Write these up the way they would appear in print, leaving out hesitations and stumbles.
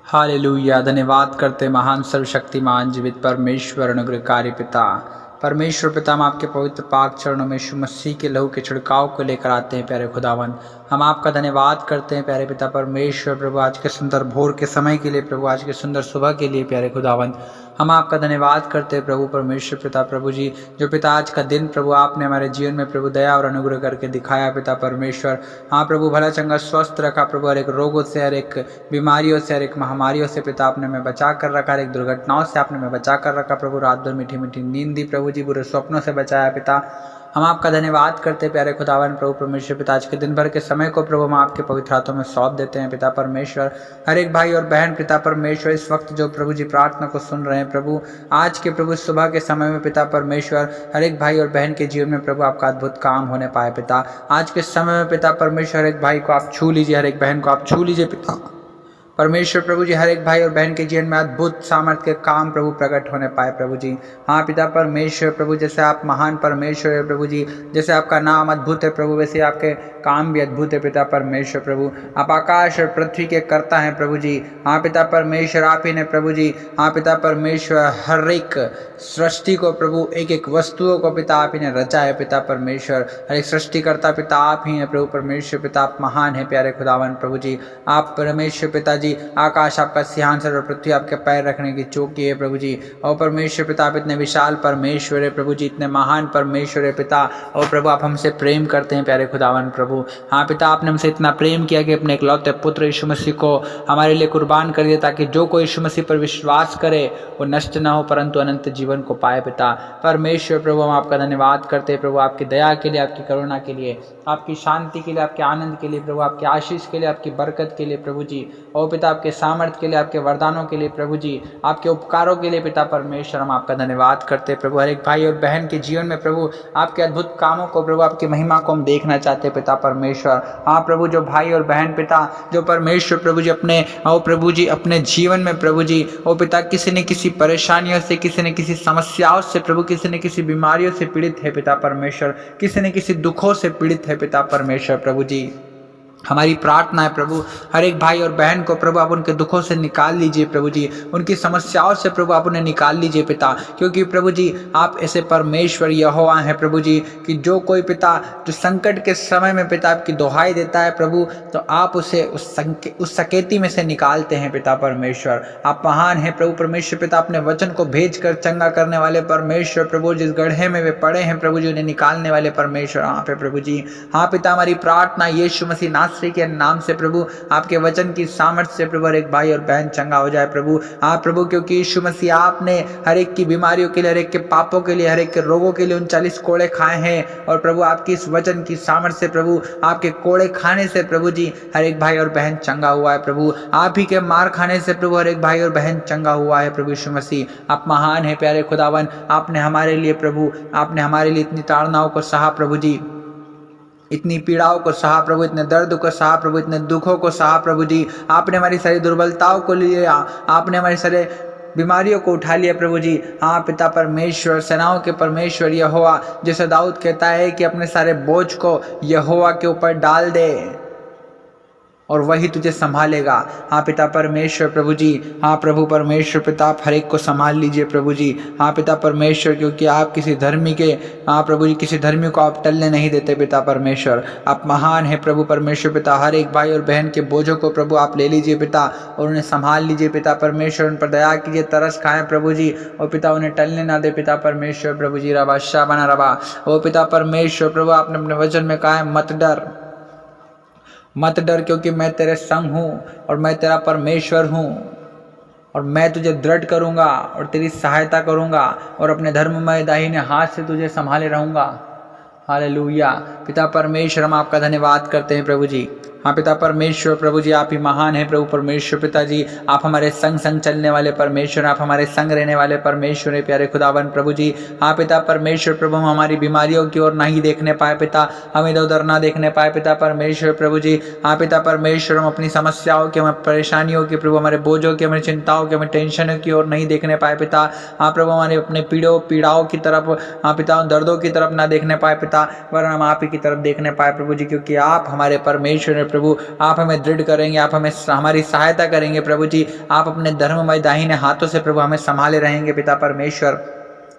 Hallelujah. धन्यवाद करते महान सर्वशक्तिमान जीवित परमेश्वर अनुग्रहकारी पिता। परमेश्वर पिता, हम आपके पवित्र पाक चरणों में यीशु मसीह के लहू के छिड़काव को लेकर आते हैं। प्यारे खुदावन, हम आपका धन्यवाद करते हैं प्यारे पिता परमेश्वर। प्रभु, आज के सुंदर भोर के समय के लिए, प्रभु आज के सुंदर सुबह के लिए प्यारे खुदावन, हम आपका धन्यवाद करते हैं प्रभु परमेश्वर पिता। प्रभु जी, जो पिता आज का दिन प्रभु आपने हमारे जीवन में प्रभु दया और अनुग्रह करके दिखाया पिता परमेश्वर। हाँ प्रभु, भला चंगा स्वस्थ रखा प्रभु, हर एक रोगों से, हर एक बीमारियों से, हर एक महामारियों से पिता आपने मैं बचा कर रखा, हर एक दुर्घटनाओं से आपने मैं बचा कर रखा प्रभु। रात भर मीठी मीठी नींद दी प्रभु जी, बुरे स्वप्नों से बचाया पिता। हम आपका धन्यवाद करते प्यारे खुदावन प्रभु परमेश्वर पिता। आज के दिन भर के समय को प्रभु हम आपके पवित्र हाथों में सौंप देते हैं पिता परमेश्वर। हर एक भाई और बहन पिता परमेश्वर इस वक्त जो प्रभु जी प्रार्थना को सुन रहे हैं प्रभु, आज के प्रभु सुबह के समय में पिता परमेश्वर, हर एक भाई और बहन के जीवन में प्रभु आपका अद्भुत काम होने पाए पिता। आज के समय में पिता परमेश्वर, हर एक भाई को आप छू लीजिए, हर एक बहन को आप छू लीजिए पिता परमेश्वर। प्रभु जी, हर एक भाई और बहन के जीवन में अद्भुत सामर्थ्य के काम प्रभु प्रकट होने पाए प्रभु जी। हाँ पिता परमेश्वर प्रभु, जैसे आप महान परमेश्वर है प्रभु जी, जैसे आपका नाम अद्भुत है प्रभु, वैसे आपके काम भी अद्भुत है पिता परमेश्वर। प्रभु, आप आकाश और पृथ्वी के कर्ता हैं प्रभु जी। हाँ पिता परमेश्वर, आप ही ने प्रभु जी, हाँ पिता परमेश्वर, हर एक सृष्टि को प्रभु, एक एक वस्तुओं को पिता आप ही ने रचा है पिता परमेश्वर। हर एक सृष्टिकर्ता पिता आप ही हैं प्रभु परमेश्वर पिता। आप महान है प्यारे खुदावन प्रभु जी। आप परमेश्वर पिता जी, आकाश आपका सिंहासन और पृथ्वी आपके पैर रखने की चौकी है प्रभु जी। और परमेश्वर पिता, आप इतने विशाल परमेश्वर है प्रभु जी, इतने महान परमेश्वर है पिता। और प्रभु, आप हमसे प्रेम करते हैं प्यारे खुदावन प्रभु। हाँ पिता, आपने हमसे इतना प्रेम किया कि अपने इकलौते पुत्र यीशु मसीह को हमारे लिए कुर्बान कर दिया, ताकि जो कोई यीशु मसीह पर विश्वास करे वो नष्ट न हो परंतु अनंत जीवन को पाए पिता परमेश्वर। प्रभु, हम आपका धन्यवाद करते हैं प्रभु, आपकी दया के लिए, आपकी करुणा के लिए, आपकी शांति के लिए, आपके आनंद के लिए प्रभु, आपकी आशीष के लिए, आपकी बरकत के लिए प्रभु जी। और पिता, आपके सामर्थ्य के लिए, आपके वरदानों के लिए प्रभु जी, आपके उपकारों के लिए पिता परमेश्वर, हम आपका धन्यवाद करते हैं प्रभु। हर एक भाई और बहन के जीवन में प्रभु आपके अद्भुत कामों को प्रभु, आपकी महिमा को हम देखना चाहते हैं पिता परमेश्वर। हाँ प्रभु, जो भाई और बहन पिता, जो परमेश्वर प्रभु जी अपने और प्रभु जी अपने जीवन में प्रभु जी ओ पिता किसी न किसी परेशानियों से, किसी न किसी समस्याओं से प्रभु, किसी न किसी बीमारियों से पीड़ित है पिता परमेश्वर, किसी न किसी दुखों से पीड़ित है पिता परमेश्वर। प्रभु जी, हमारी प्रार्थना है प्रभु, हर एक भाई और बहन को प्रभु आप उनके दुखों से निकाल लीजिए प्रभु जी, उनकी समस्याओं से प्रभु आप उन्हें निकाल लीजिए पिता। क्योंकि प्रभु जी, आप ऐसे परमेश्वर यहोवा हैं प्रभु जी, कि जो कोई पिता जो संकट के समय में पिता आपकी दुहाई देता है प्रभु, तो आप उसे उस सकेती में से निकालते हैं पिता परमेश्वर। आप महान हैं प्रभु परमेश्वर पिता, अपने वचन को भेज कर चंगा करने वाले परमेश्वर प्रभु। जिस गड्ढे में वे पड़े हैं प्रभु जी, उन्हें निकालने वाले परमेश्वर आप हैं प्रभु जी। हाँ पिता, हमारी प्रार्थना यीशु मसीह नासरी के नाम से प्रभु, आपके वचन की सामर्थ्य से प्रभु हर एक भाई और बहन चंगा हो जाए प्रभु। हाँ प्रभु, क्योंकि यीशु मसीह आपने हर एक की बीमारियों के लिए, हर एक के पापों के लिए, हर एक के रोगों के लिए 39 कोड़े खाए हैं। और प्रभु, आपकी इस वचन की सामर्थ्य से प्रभु, आपके कोड़े खाने से प्रभु जी हर एक भाई और बहन चंगा हुआ है प्रभु। आप ही के मार खाने से प्रभु हर एक भाई और बहन चंगा हुआ है प्रभु यीशु मसीह। आप महान है प्यारे खुदावन। आपने हमारे लिए प्रभु, आपने हमारे लिए इतनी ताड़नाओं को सहा प्रभु जी, इतनी पीड़ाओं को सहा प्रभु, इतने दर्द को सहा प्रभु, इतने दुखों को सहा प्रभु जी। आपने हमारी सारी दुर्बलताओं को लिया, आपने हमारी सारे बीमारियों को उठा लिया प्रभु जी। हाँ पिता परमेश्वर, सेनाओं के परमेश्वर यहोवा, जैसे दाऊद कहता है कि अपने सारे बोझ को यहोवा के ऊपर डाल दे और वही तुझे संभालेगा। हाँ पिता परमेश्वर प्रभु जी, हाँ प्रभु परमेश्वर पिता, आप हर एक को संभाल लीजिए प्रभु जी। हाँ पिता परमेश्वर, क्योंकि आप किसी धर्मी के, हाँ प्रभु जी, किसी धर्मी को आप टलने नहीं देते पिता परमेश्वर। आप महान है प्रभु परमेश्वर पिता। हर एक भाई और बहन के बोझों को प्रभु आप ले लीजिए पिता, और उन्हें संभाल लीजिए पिता परमेश्वर। उन पर दया कीजिए, तरस खाएं प्रभु जी, और पिता उन्हें टलने ना दे पिता परमेश्वर प्रभु जी। रबा शाह बना रबा, ओ पिता परमेश्वर प्रभु, आपने अपने वचन में कहा है मत डर, मत डर, क्योंकि मैं तेरे संग हूँ और मैं तेरा परमेश्वर हूँ, और मैं तुझे दृढ़ करूँगा और तेरी सहायता करूँगा, और अपने धर्ममय दाहिने हाथ से तुझे संभाले रहूँगा। हालेलुया। पिता परमेश्वर, हम आपका धन्यवाद करते हैं प्रभु जी। हाँ पिता परमेश्वर प्रभु जी, आप ही महान हैं प्रभु परमेश्वर पिता जी। आप हमारे संग संग चलने वाले परमेश्वर, आप हमारे संग रहने वाले परमेश्वर है प्यारे खुदावन प्रभु जी। हाँ पिता परमेश्वर प्रभु, हम हमारी बीमारियों की ओर नहीं देखने पाए पिता, हम इधर उधर ना देखने पाए पिता परमेश्वर प्रभु जी। हाँ पिता परमेश्वर, हम अपनी समस्याओं की, हमारी परेशानियों की प्रभु, हमारे बोझों की, हमारी चिंताओं की, हमारी टेंशनों की ओर नहीं देखने पाए पिता। हाँ प्रभु, हमारे अपने पीड़ाओं की तरफ, हाँ पिता दर्दों की तरफ ना देखने पाए पिता, वरन हम आप ही की तरफ देखने पाए प्रभु जी, क्योंकि आप हमारे परमेश्वर प्रभु आप हमें दृढ़ करेंगे, आप हमें हमारी सहायता करेंगे प्रभु जी। आप अपने धर्ममय दाहिने हाथों से प्रभु हमें संभाले रहेंगे पिता परमेश्वर।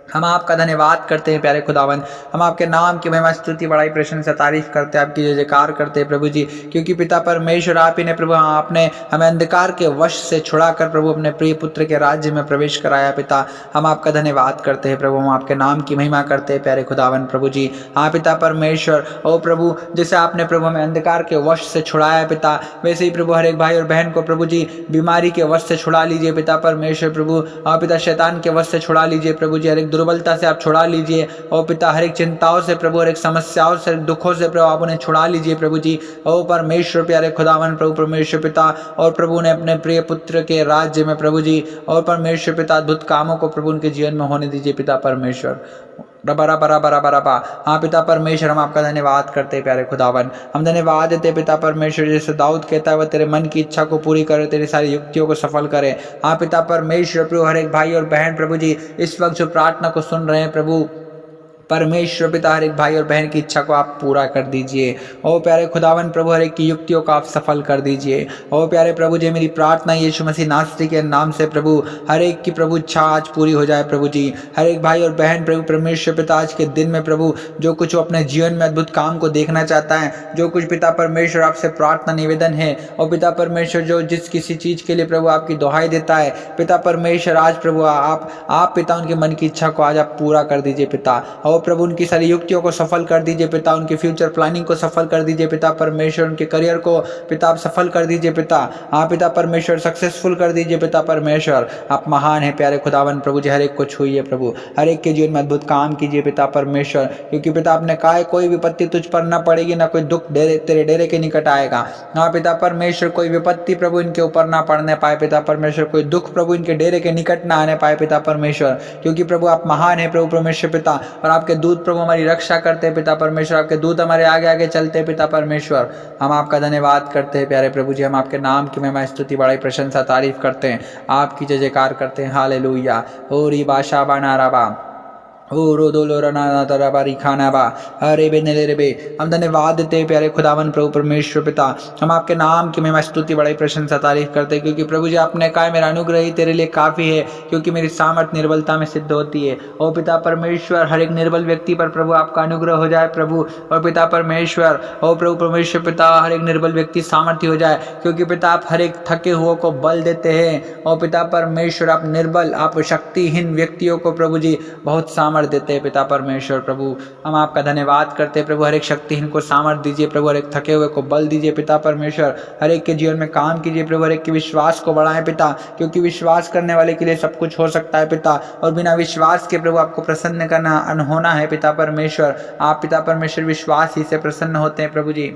हम आपका धन्यवाद करते हैं प्यारे खुदावन। हम आपके नाम की महिमा स्तुति बड़ाई प्रशंसा तारीफ करते हैं, आपकी जय जयकार करते हैं प्रभु जी, क्योंकि पिता परमेश्वर आप ही ने प्रभु आपने हमें अंधकार के वश से छुड़ाकर प्रभु अपने प्रिय पुत्र के राज्य में प्रवेश कराया पिता। हम आपका धन्यवाद करते हैं प्रभु, हम आपके नाम की महिमा करते हैं प्यारे खुदावन प्रभु जी। हाँ पिता परमेश्वर, ओ प्रभु जैसे आपने प्रभु हमें अंधकार के वश से छुड़ाया पिता, वैसे ही प्रभु हर एक भाई और बहन को प्रभु जी बीमारी के वश से छुड़ा लीजिए पिता परमेश्वर प्रभु। हाँ पिता शैतान के वश से छुड़ा लीजिए प्रभु जी, हर एक दुर्बलता से आप छुड़ा लीजिए ओ पिता, हर एक चिंताओं से प्रभु, हर एक समस्याओं से दुखों से प्रभु आप उन्हें छुड़ा लीजिए प्रभु जी। ओ परमेश्वर प्यारे खुदावन प्रभु परमेश्वर पिता, और प्रभु ने अपने प्रिय पुत्र के राज्य में प्रभु जी और परमेश्वर पिता अद्भुत कामों को प्रभु उनके जीवन में होने दीजिए पिता परमेश्वर। रबा रबा रबा रबा रबा। हाँ पिता परमेश्वर हम आपका धन्यवाद करते हैं प्यारे खुदावन, हम धन्यवाद देते पिता परमेश्वर। जैसे दाऊद कहता है वह तेरे मन की इच्छा को पूरी करे, तेरी सारी युक्तियों को सफल करे। हाँ पिता परमेश्वर प्रभु हर एक भाई और बहन प्रभु जी इस वक्त जो प्रार्थना को सुन रहे हैं प्रभु परमेश्वर पिता, हर एक भाई और बहन की इच्छा को आप पूरा कर दीजिए। ओ प्यारे खुदावन प्रभु हर एक की युक्तियों को आप सफल कर दीजिए। ओ प्यारे प्रभु जी मेरी प्रार्थना यीशु मसीह नासरी के नाम से प्रभु हर एक की प्रभु इच्छा आज पूरी हो जाए प्रभु जी। हर एक भाई और बहन प्रभु परमेश्वर पिता आज के दिन में प्रभु जो कुछ अपने जीवन में अद्भुत काम को देखना चाहता है, जो कुछ पिता परमेश्वर आपसे प्रार्थना निवेदन है, और पिता परमेश्वर जो जिस किसी चीज के लिए प्रभु आपकी दुहाई देता है पिता परमेश्वर, आज प्रभु आप पिता उनके मन की इच्छा को आज आप पूरा कर दीजिए पिता। और प्रभु उनकी सारी युक्तियों को सफल कर दीजिए पिता, उनकी फ्यूचर प्लानिंग को सफल कर दीजिए पिता परमेश्वर, उनके करियर को पिता आप सफल कर दीजिए पिता। हाँ पिता परमेश्वर सक्सेसफुल कर दीजिए पिता परमेश्वर। आप महान है प्यारे खुदावन प्रभु जी, हर एक को छुइए प्रभु, हर एक के जीवन में अद्भुत काम कीजिए पिता परमेश्वर, क्योंकि पिता आपने कहा है कोई विपत्ति तुझ पर न पड़ेगी, ना कोई दुख तेरे डेरे के निकट आएगा। हाँ पिता परमेश्वर कोई विपत्ति प्रभु इनके ऊपर ना पड़ने पाए पिता परमेश्वर, कोई दुख प्रभु इनके डेरे के निकट ना आने पाए पिता परमेश्वर, क्योंकि प्रभु आप महान है प्रभु परमेश्वर पिता। और आपके दूत प्रभु हमारी रक्षा करते हैं पिता परमेश्वर, आपके दूत हमारे आगे आगे चलते हैं पिता परमेश्वर। हम आपका धन्यवाद करते हैं प्यारे प्रभु जी, हम आपके नाम की महिमा स्तुति बड़ाई प्रशंसा तारीफ करते हैं, आपकी जय जयकार करते हैं। हालेलुया। ओ री बाशा बाना राबा ओ रो दो लो रना तरा बारी खाना बा अरे बे नले रे बे। हम धन्यवाद देते हैं प्यारे खुदावन प्रभु परमेश्वर पिता, हम आपके नाम की महिमा स्तुति बड़ाई प्रशंसा तारीफ करते हैं, क्योंकि प्रभु जी आपने कहा मेरा अनुग्रह ही तेरे लिए काफी है, क्योंकि मेरी सामर्थ्य निर्बलता में सिद्ध होती है। ओ पिता परमेश्वर हर एक निर्बल व्यक्ति पर प्रभु आपका अनुग्रह हो जाए प्रभु, और पिता परमेश्वर ओ प्रभु परमेश्वर पिता हर एक निर्बल व्यक्ति सामर्थ्य हो जाए, क्योंकि पिता आप हर एक थके हुए को बल देते हैं। और पिता परमेश्वर आप निर्बल आप शक्तिहीन व्यक्तियों को प्रभु जी बहुत सामर्थ्य देते हैं पिता परमेश्वर प्रभु। हम आपका धन्यवाद करते हैं प्रभु, हर एक शक्तिहीन को सामर्थ्य दीजिए प्रभु, हर एक थके हुए को बल दीजिए पिता परमेश्वर, हर एक के जीवन में काम कीजिए प्रभु, हर एक के विश्वास को बढ़ाएं पिता, क्योंकि विश्वास करने वाले के लिए सब कुछ हो सकता है पिता, और बिना विश्वास के प्रभु आपको प्रसन्न करना अनहोना है पिता परमेश्वर। आप पिता परमेश्वर विश्वास ही से प्रसन्न होते हैं प्रभु जी।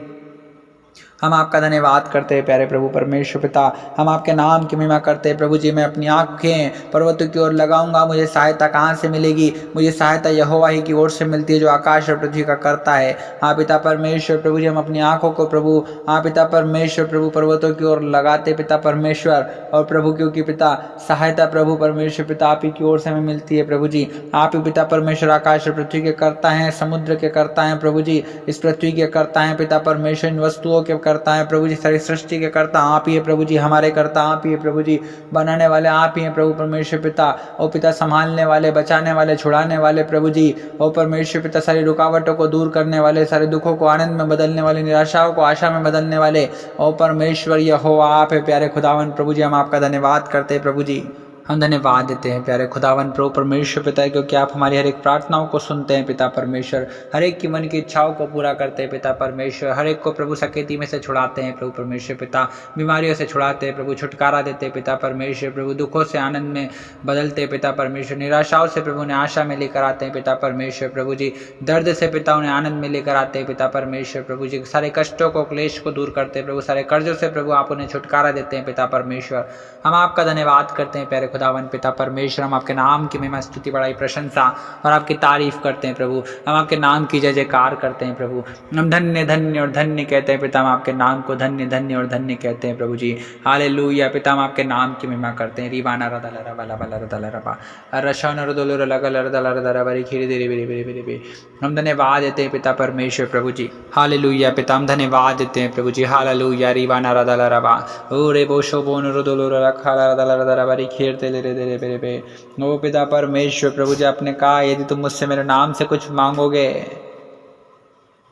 हम आपका धन्यवाद करते हैं प्यारे प्रभु परमेश्वर पिता, हम आपके नाम की महिमा करते हैं प्रभु जी। मैं अपनी आंखें पर्वतों की ओर लगाऊंगा, मुझे सहायता कहाँ से मिलेगी? मुझे सहायता यहोवा ही की ओर से मिलती है जो आकाश और पृथ्वी का करता है। हाँ पिता परमेश्वर प्रभु जी हम अपनी आंखों को प्रभु हाँ पिता परमेश्वर प्रभु पर्वतों की ओर लगाते पिता परमेश्वर, और प्रभु क्योंकि पिता सहायता प्रभु परमेश्वर पिता आप ही की ओर से हमें मिलती है प्रभु जी। आप ही पिता परमेश्वर आकाश और पृथ्वी के करता है, समुद्र के करता है प्रभु जी, इस पृथ्वी के करता है पिता परमेश्वर, इन वस्तुओं के करता है प्रभु जी, सारी सृष्टि के करता आप ही है प्रभु जी, हमारे करता आप ही है प्रभु जी, बनाने वाले आप ही हैं प्रभु परमेश्वर पिता। ओ पिता संभालने वाले, बचाने वाले, छुड़ाने वाले प्रभु जी। ओ परमेश्वर पिता सारी रुकावटों को दूर करने वाले, सारे दुखों को आनंद में बदलने वाले, निराशाओं को आशा में बदलने वाले ओ परमेश्वर यहोवा आप है प्यारे खुदावन प्रभु जी। हम आपका धन्यवाद करते हैं प्रभु जी, हम धन्यवाद देते हैं प्यारे खुदावन प्रभु परमेश्वर पिता, क्योंकि आप हमारी हर एक प्रार्थनाओं को सुनते हैं पिता परमेश्वर, हर एक की मन की इच्छाओं को पूरा करते हैं पिता परमेश्वर, हर एक को प्रभु सकेती में से छुड़ाते हैं प्रभु परमेश्वर पिता, बीमारियों से छुड़ाते हैं प्रभु, छुटकारा देते हैं पिता परमेश्वर प्रभु, दुखों से आनंद में बदलते हैं पिता परमेश्वर, निराशाओं से प्रभु उन्हें आशा में लेकर आते हैं पिता परमेश्वर प्रभु जी, दर्द से पिता उन्हें आनंद में लेकर आते हैं पिता परमेश्वर प्रभु जी, सारे कष्टों को क्लेश को दूर करते हैं प्रभु, सारे कर्जों से प्रभु आप उन्हें छुटकारा देते हैं पिता परमेश्वर। हम आपका धन्यवाद करते हैं प्यारे खुदावन पिता परमेश्वर। हम आपके नाम की महिमा स्तुति बड़ाई प्रशंसा और आपकी तारीफ करते हैं प्रभु। हम आपके नाम की जय जयकार करते हैं प्रभु। हम धन्य धन्य और धन्य कहते हैं पिता, हम आपके नाम को धन्य धन्य और धन्य कहते हैं प्रभु जी। हालेलुया पिता, हम आपके नाम की महिमा करते हैं। रिबाना रदला रबा बला रदला रबा रशान रदलो रलगल रदला रदला बरी खिरी देरी बेरी बेरी बेरी बे। हम धन्यवाद देते हैं पिता परमेश्वर प्रभु जी। हालेलुया पिता, हम धन्यवाद देते हैं प्रभु जी। हालेलुया रिबाना रदला रबा ओ रे बोशो बोन रदलो रखला रदला रदला बरी खीरते ले रे दे बेरे बे। ओ पिता परमेश्वर प्रभु जी, आपने कहा यदि तुम मुझसे मेरे नाम से कुछ मांगोगे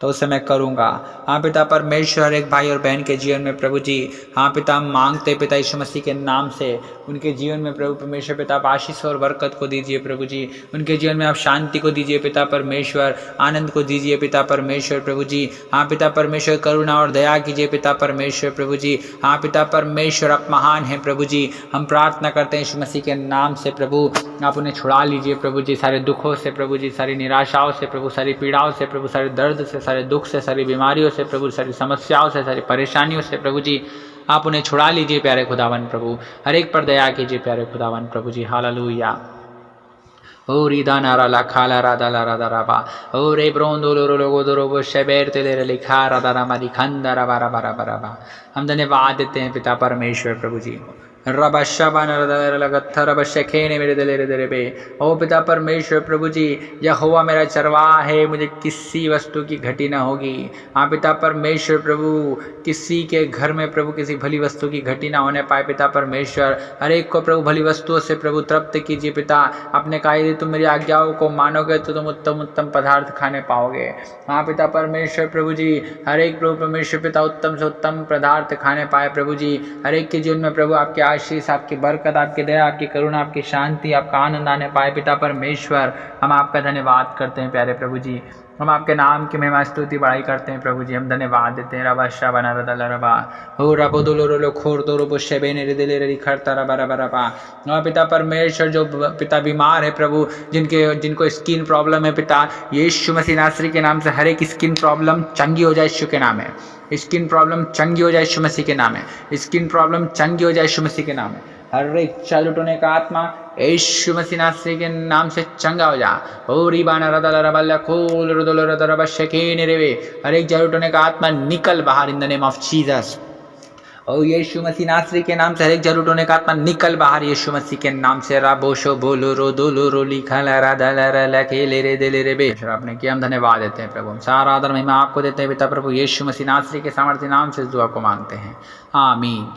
तो उसे मैं करूँगा। हाँ पिता परमेश्वर, हर एक भाई और बहन के जीवन में प्रभु जी, हाँ पिता हम मांगते पिता यीशु मसीह के नाम से उनके जीवन में प्रभु परमेश्वर पिता आप आशीष और बरकत को दीजिए प्रभु जी। उनके जीवन में आप शांति को दीजिए पिता परमेश्वर, आनंद को दीजिए पिता परमेश्वर प्रभु जी। हाँ पिता परमेश्वर, करुणा और दया कीजिए पिता परमेश्वर प्रभु जी। हाँ पिता परमेश्वर, आप महान हैं प्रभु जी। हम प्रार्थना करते हैं यीशु मसीह के नाम से प्रभु, आप उन्हें छुड़ा लीजिए प्रभु जी सारे दुखों से प्रभु जी, सारी निराशाओं से प्रभु, सारी पीड़ाओं से प्रभु, सारे दर्द से, सारे दुख से, सारी बीमारियों से प्रभु, सारी समस्याओं से, सारी परेशानियों से प्रभु जी आप उन्हें छुड़ा लीजिए प्यारे खुदावन प्रभु। हर एक पर दया कीजिए प्यारे खुदावन प्रभु जी। हालेलुया। ओ रिदा नारा ला खाला राधा ला राधा राबा ओ रे ब्रोंदो लो लोगो दो रोबो शेबेर तेले रे लिखा राधा रामा दिखंदा राबा राबा राबा राबा। हम धन्यवाद देते हैं पिता परमेश्वर प्रभु जी। रबा शबान लगत्था रबा शेखेने मेरे दिले रे दे बे। ओ पिता परमेश्वर प्रभु जी, यहोवा मेरा चरवाहा है, मुझे किसी वस्तु की घटी ना होगी। हाँ पिता परमेश्वर प्रभु, किसी के घर में प्रभु किसी भली वस्तु की घटी ना होने पाए पिता परमेश्वर। हर एक को प्रभु भली वस्तुओं से प्रभु तृप्त कीजिए पिता। अपने कहा यदि तुम मेरी आज्ञाओं को मानोगे तो तुम उत्तम उत्तम पदार्थ खाने पाओगे। हाँ पिता परमेश्वर प्रभु जी, हर एक प्रभु परमेश्वर पिता उत्तम से उत्तम पदार्थ खाने पाए प्रभु जी। हर एक के जीवन में प्रभु आपके आशीष, आपकी बरकत, आपकी दया, आपकी करुणा, आपकी शांति, आपका आनंद आने पाए पिता परमेश्वर। हम आपका धन्यवाद करते हैं प्यारे प्रभु जी। हम आपके नाम की महिमा स्तुति बड़ाई करते हैं प्रभु जी। हम धन्यवाद देते हैं। रबा शाबना रदला रबा हो रबो दो लो खोर दो रोबो शेबेने रे दिले रे खरता रबा रबा रबा। और पिता परमेश्वर, जो पिता बीमार है प्रभु, जिनको स्किन प्रॉब्लम है पिता, यीशु मसीह नासरी के नाम से हर एक स्किन प्रॉब्लम चंगी हो जाए यीशु के नाम है। स्किन प्रॉब्लम चंगी हो जाए यीशु मसीह के नाम है। स्किन प्रॉब्लम चंगी हो जाए यीशु मसीह के नाम है। हर एक चाल उठने का आत्मा यीशु मसीह नासरी के नाम से चंगा हो जा। ओ रिबाना रदला रबा खोल रदला रदला रबा शेकेने रे। हर एक चाल उठने का आत्मा निकल बाहर in the name of Jesus. ओ यीशु मसीह नासरी के नाम से हर एक जरूर होने का आत्मा निकल बाहर यीशु मसीह के नाम से। राबोशो बोलो रो दो लो रो लिखा ला राधा ला ला के ले रे दे ले रे बे। आपने किया, हम धन्यवाद देते हैं प्रभु। हम सारा आदर महिमा आपको देते हैं पिता प्रभु यीशु मसीह नासरी के सामर्थ्य नाम से दुआ को मांगते हैं, आमीन।